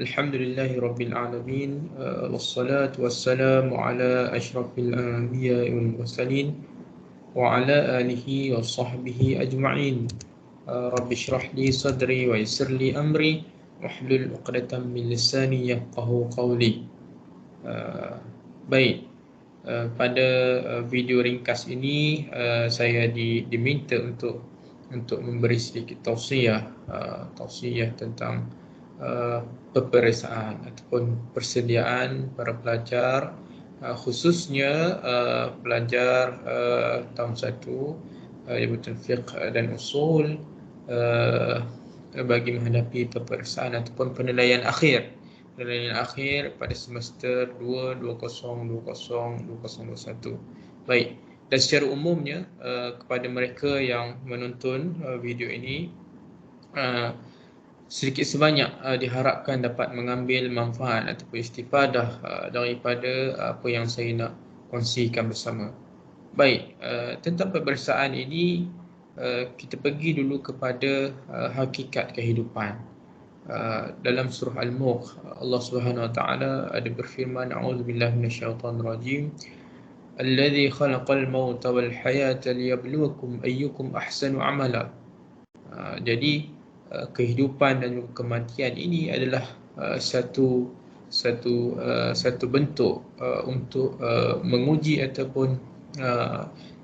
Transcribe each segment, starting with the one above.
Alhamdulillahi Rabbil Alamin, wassalatu wassalamu ala ashrafil anbiya wal mursalin wa ala alihi wa sahbihi ajma'in. Rabbi shrah li sadri wa yassir li amri wahlul 'uqdatam min lisani yafqahu qawli. Uh, Baik, pada video ringkas ini saya diminta untuk memberi sedikit tausiah tentang peperiksaan ataupun persediaan para pelajar, khususnya pelajar tahun 1 jabatan fiqh dan usul, bagi menghadapi peperiksaan ataupun penilaian akhir pada semester 2 2020-2021. Baik, dan secara umumnya kepada mereka yang menonton video ini, sedikit sebanyak diharapkan dapat mengambil manfaat ataupun istifadah daripada apa yang saya nak kongsikan bersama. Baik, tentang peperiksaan ini, kita pergi dulu kepada hakikat kehidupan. Dalam surah Al-Mulk, Allah Subhanahu Wa Taala ada berfirman, A'udzubillahi minasyaitonir rajim, Alladzi khalaqal mauta wal hayata liyabluwakum ayyukum ahsanu amala. Jadi kehidupan dan juga kematian ini adalah satu bentuk untuk menguji ataupun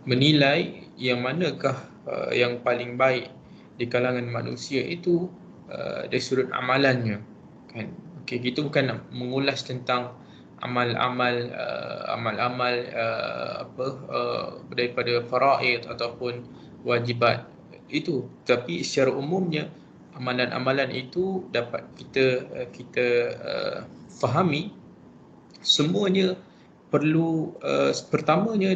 menilai yang manakah yang paling baik di kalangan manusia itu dari sudut amalannya, kan. Okey, kita bukan nak mengulas tentang amal-amal daripada faraid ataupun wajibat itu, tapi secara umumnya amalan-amalan itu dapat kita fahami semuanya perlu pertamanya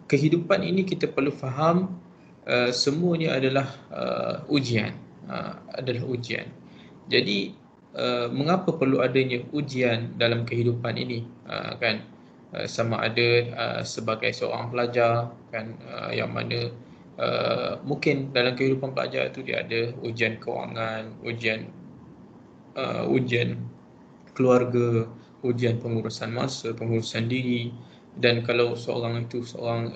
kehidupan ini kita perlu faham semuanya adalah ujian. Jadi mengapa perlu adanya ujian dalam kehidupan ini, kan? Sama ada sebagai seorang pelajar, kan, yang mana mungkin dalam kehidupan pelajar itu dia ada ujian kewangan, ujian keluarga, ujian pengurusan masa, pengurusan diri. Dan kalau seorang itu seorang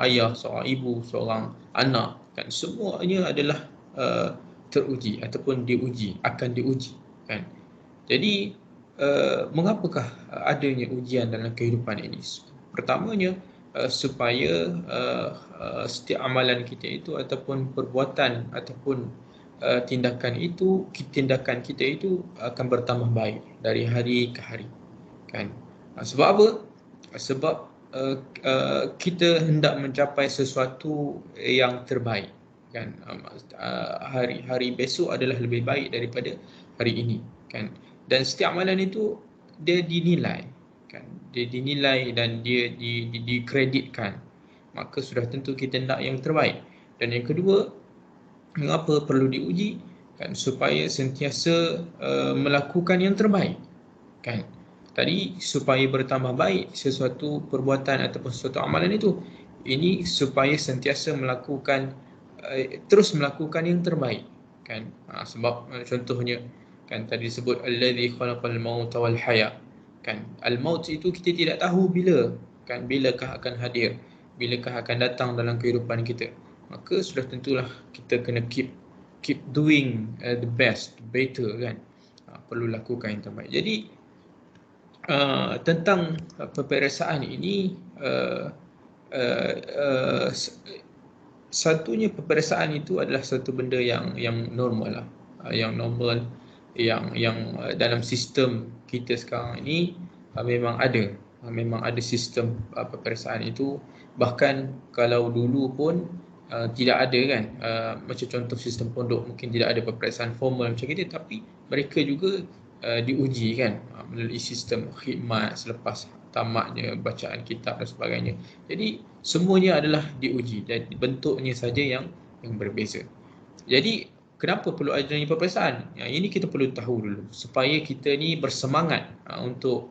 ayah, seorang ibu, seorang anak, kan, semuanya adalah teruji ataupun akan diuji, kan. Jadi mengapakah adanya ujian dalam kehidupan ini? Pertamanya, supaya setiap amalan kita itu ataupun perbuatan ataupun tindakan kita itu akan bertambah baik dari hari ke hari, kan. Sebab apa? Sebab kita hendak mencapai sesuatu yang terbaik, kan. Hari besok adalah lebih baik daripada hari ini, kan. Dan setiap amalan itu dia dinilai, kan. Dia dinilai dan dia dikreditkan. Maka sudah tentu kita nak yang terbaik. Dan yang kedua, mengapa perlu diuji? Kan, supaya sentiasa melakukan yang terbaik, kan. Tadi supaya bertambah baik sesuatu perbuatan ataupun sesuatu amalan itu, ini supaya sentiasa terus melakukan yang terbaik, kan. Sebab contohnya, kan, tadi disebut allazi khalaqal mauta wal haya, kan. Al-maut itu kita tidak tahu bila, kan, bilakah akan hadir, bilakah akan datang dalam kehidupan kita. Maka sudah tentulah kita kena keep doing the best, better, kan. Perlu lakukan yang terbaik. Jadi tentang peperiksaan ini, satunya peperiksaan itu adalah satu benda yang normal lah, yang normal, yang dalam sistem kita sekarang ini memang ada sistem peperiksaan itu. Bahkan kalau dulu pun tidak ada, kan. Macam contoh sistem pondok mungkin tidak ada peperiksaan formal macam kita, tapi mereka juga diuji, kan, melalui sistem khidmat selepas tamatnya bacaan kitab dan sebagainya. Jadi semuanya adalah diuji dan bentuknya saja yang berbeza. Jadi kenapa perlu adanya peperiksaan? Ini kita perlu tahu dulu supaya kita ni bersemangat untuk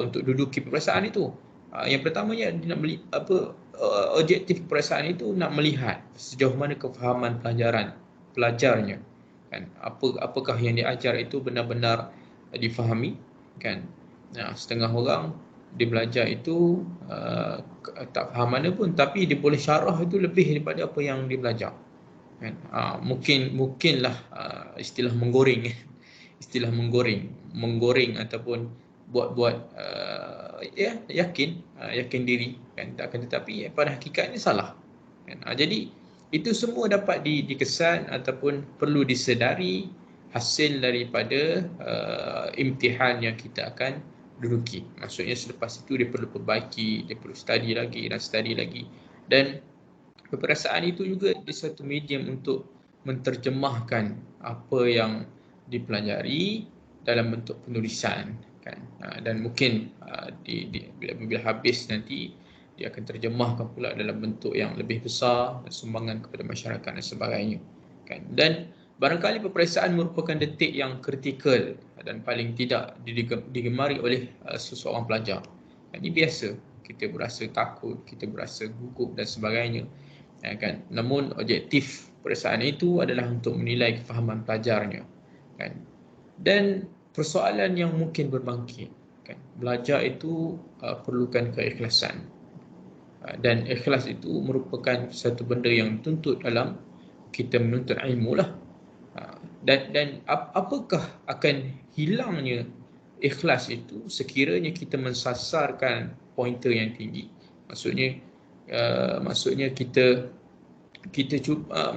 duduki peperiksaan itu. Yang pertamanya nak objektif peperiksaan itu nak melihat sejauh mana kefahaman pelajarnya, kan, apakah yang diajar itu benar-benar difahami, kan. Setengah orang dia belajar itu tak faham mana pun, tapi dia boleh syarah itu lebih daripada apa yang dia belajar, kan. Mungkinlah istilah menggoreng istilah menggoreng ataupun buat-buat yakin diri, kan. Tetapi pada hakikatnya salah, kan. Jadi itu semua dapat dikesan ataupun perlu disedari hasil daripada imtihan yang kita akan duduki. Maksudnya selepas itu dia perlu perbaiki, dia perlu study lagi, dan keperasaan itu juga di satu medium untuk menterjemahkan apa yang dipelajari dalam bentuk penulisan, kan. Dan mungkin bila habis nanti dia akan terjemahkan pula dalam bentuk yang lebih besar dan sumbangan kepada masyarakat dan sebagainya, kan. Dan barangkali peperiksaan merupakan detik yang kritikal dan paling tidak digemari oleh seseorang pelajar. Ini biasa, kita berasa takut, kita berasa gugup dan sebagainya, kan. Namun objektif peperiksaan itu adalah untuk menilai kefahaman pelajarnya, kan. Dan persoalan yang mungkin berbangkit, kan, belajar itu perlukan keikhlasan, dan ikhlas itu merupakan satu benda yang dituntut dalam kita menuntut ilmu lah. Dan apakah akan hilangnya ikhlas itu sekiranya kita mensasarkan pointer yang tinggi. Maksudnya kita cuba,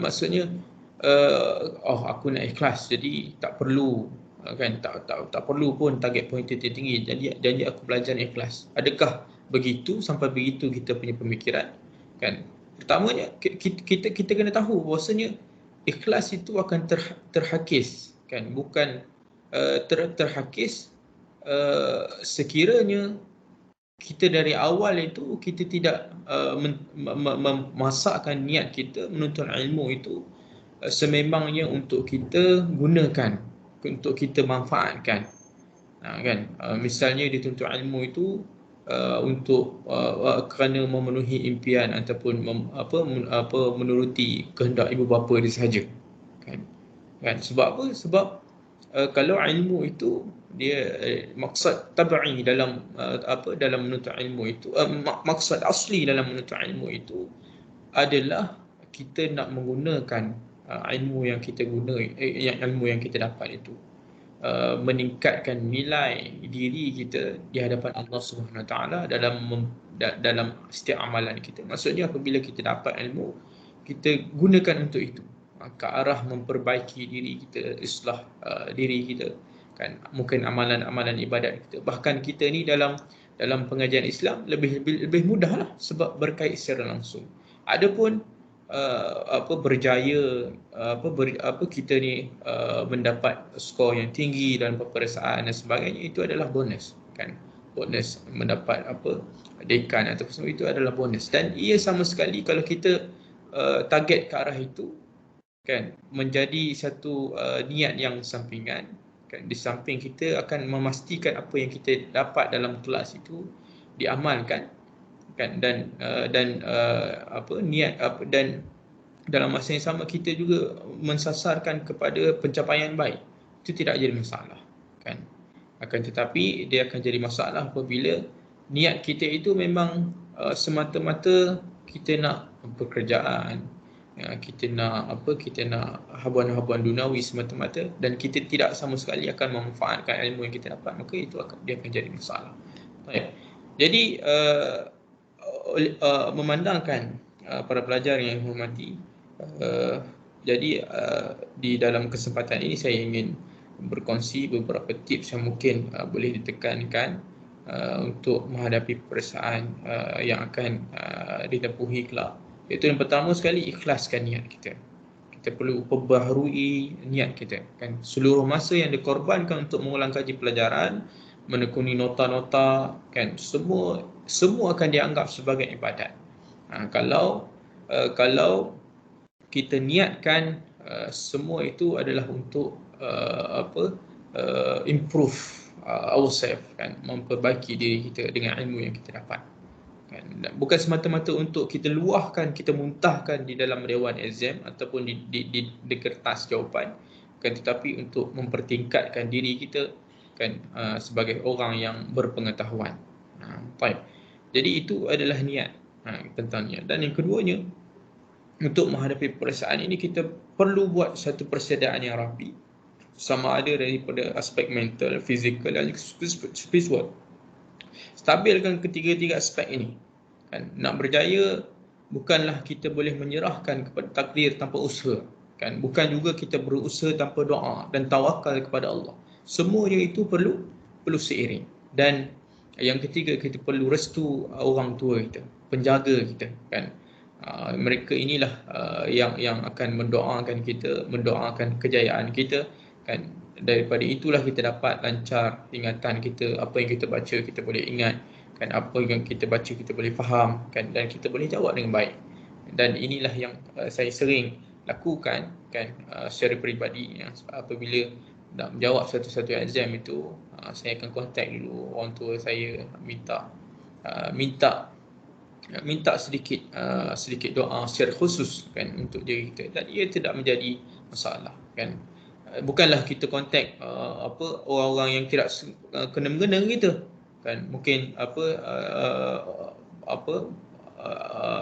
aku nak ikhlas, jadi tak perlu, kan, tak perlu pun target pointer tinggi, jadi aku belajar ikhlas. Adakah begitu? Sampai begitu kita punya pemikiran, kan. Pertamanya kita kena tahu bahawasanya ikhlas itu akan terhakis, kan. Bukan terhakis sekiranya kita dari awal itu kita tidak memasakkan niat kita menuntut ilmu itu sememangnya untuk kita gunakan, untuk kita manfaatkan, kan. Misalnya dituntut ilmu itu untuk kerana memenuhi impian ataupun menuruti kehendak ibu bapa dia sahaja, kan. Sebab apa? Sebab kalau ilmu itu dia maksud tabi'i dalam dalam menuntut ilmu itu, maksud asli dalam menuntut ilmu itu adalah kita nak menggunakan ilmu yang kita ilmu yang kita dapat itu meningkatkan nilai diri kita di hadapan Allah Subhanahu Wa Taala dalam setiap amalan kita. Maksudnya apabila kita dapat ilmu, kita gunakan untuk itu, ke arah memperbaiki diri kita, islah diri kita, kan. Mungkin amalan-amalan ibadat kita. Bahkan kita ni dalam pengajian Islam lebih mudahlah sebab berkait secara langsung. Adapun berjaya kita ni mendapat skor yang tinggi dalam peperiksaan dan sebagainya, itu adalah bonus, kan. Bonus mendapat dekan atau semua itu adalah bonus, dan ia sama sekali kalau kita target ke arah itu, kan, menjadi satu niat yang sampingan, kan. Di samping kita akan memastikan apa yang kita dapat dalam kelas itu diamalkan, kan. Dan niat dan dalam masa yang sama kita juga mensasarkan kepada pencapaian baik, itu tidak jadi masalah, kan. Akan tetapi dia akan jadi masalah apabila niat kita itu memang semata-mata kita nak pekerjaan, kita nak habuan-habuan dunawi semata-mata, dan kita tidak sama sekali akan memanfaatkan ilmu yang kita dapat, maka dia akan jadi masalah. Baik. Jadi memandangkan para pelajar yang hormati, jadi di dalam kesempatan ini saya ingin berkongsi beberapa tips yang mungkin boleh ditekankan untuk menghadapi peperiksaan yang akan ditempuhi kelak. Iaitu yang pertama sekali, ikhlaskan niat kita. Kita perlu perbaharui niat kita, kan. Seluruh masa yang dikorbankan untuk mengulang kaji pelajaran, menekuni nota-nota, kan, semua akan dianggap sebagai ibadat. Kalau kita niatkan semua itu adalah untuk improve ourselves, kan, memperbaiki diri kita dengan ilmu yang kita dapat, kan. Bukan semata-mata untuk kita luahkan, kita muntahkan di dalam dewan exam ataupun di kertas jawapan, kan, tetapi untuk mempertingkatkan diri kita kan, sebagai orang yang berpengetahuan. Baik. Jadi itu adalah niat tentang niat. Dan yang keduanya, untuk menghadapi peperiksaan ini kita perlu buat satu persediaan yang rapi, sama ada daripada aspek mental, fizikal dan spiritual. Stabilkan ketiga-tiga aspek ini. Kan, nak berjaya bukanlah kita boleh menyerahkan kepada takdir tanpa usaha. Kan, bukan juga kita berusaha tanpa doa dan tawakal kepada Allah. Semuanya itu perlu seiring. Dan yang ketiga, kita perlu restu orang tua kita, penjaga kita. Kan, mereka inilah yang akan mendoakan kita, mendoakan kejayaan kita. Kan, daripada itulah kita dapat lancar ingatan kita, apa yang kita baca kita boleh ingat, kan, apa yang kita baca kita boleh faham, kan, dan kita boleh jawab dengan baik. Dan inilah yang saya sering lakukan kan, secara peribadi, yang apabila nak menjawab satu-satu exam itu, saya akan contact dulu orang tua saya, minta sedikit doa secara khusus kan untuk diri kita, dan ia tidak menjadi masalah kan. Bukanlah kita kontak orang-orang yang tidak kena-mengena kita kan, mungkin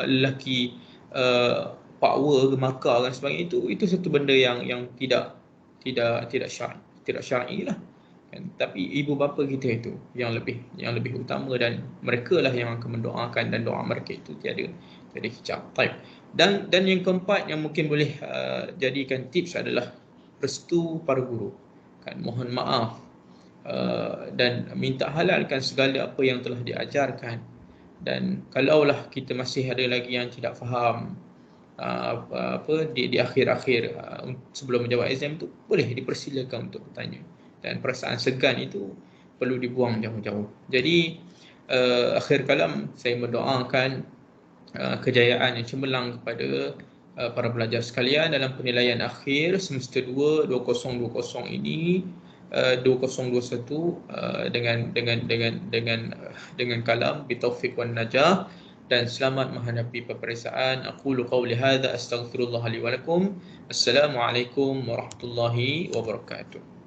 lelaki power, makar dan sebagainya, itu satu benda yang tidak syar'i lah kan. Tapi ibu bapa kita itu yang lebih utama, dan mereka lah yang akan mendoakan, dan doa mereka itu tiada hijab. Dan yang keempat yang mungkin boleh jadikan tips adalah restu para guru kan, mohon maaf dan minta halalkan segala apa yang telah diajarkan. Dan kalaulah kita masih ada lagi yang tidak faham di akhir-akhir sebelum menjawab exam tu, boleh dipersilakan untuk bertanya, dan perasaan segan itu perlu dibuang jauh-jauh. Jadi akhir kalam, saya mendoakan kejayaan yang cemerlang kepada para pelajar sekalian dalam penilaian akhir semester 2 2020 ini, 2021, dengan kalam bitaufiq wan najah, dan selamat menghadapi peperiksaan. Aqulu qawli hadza astaghfirullah li wa lakum. Assalamualaikum warahmatullahi wabarakatuh.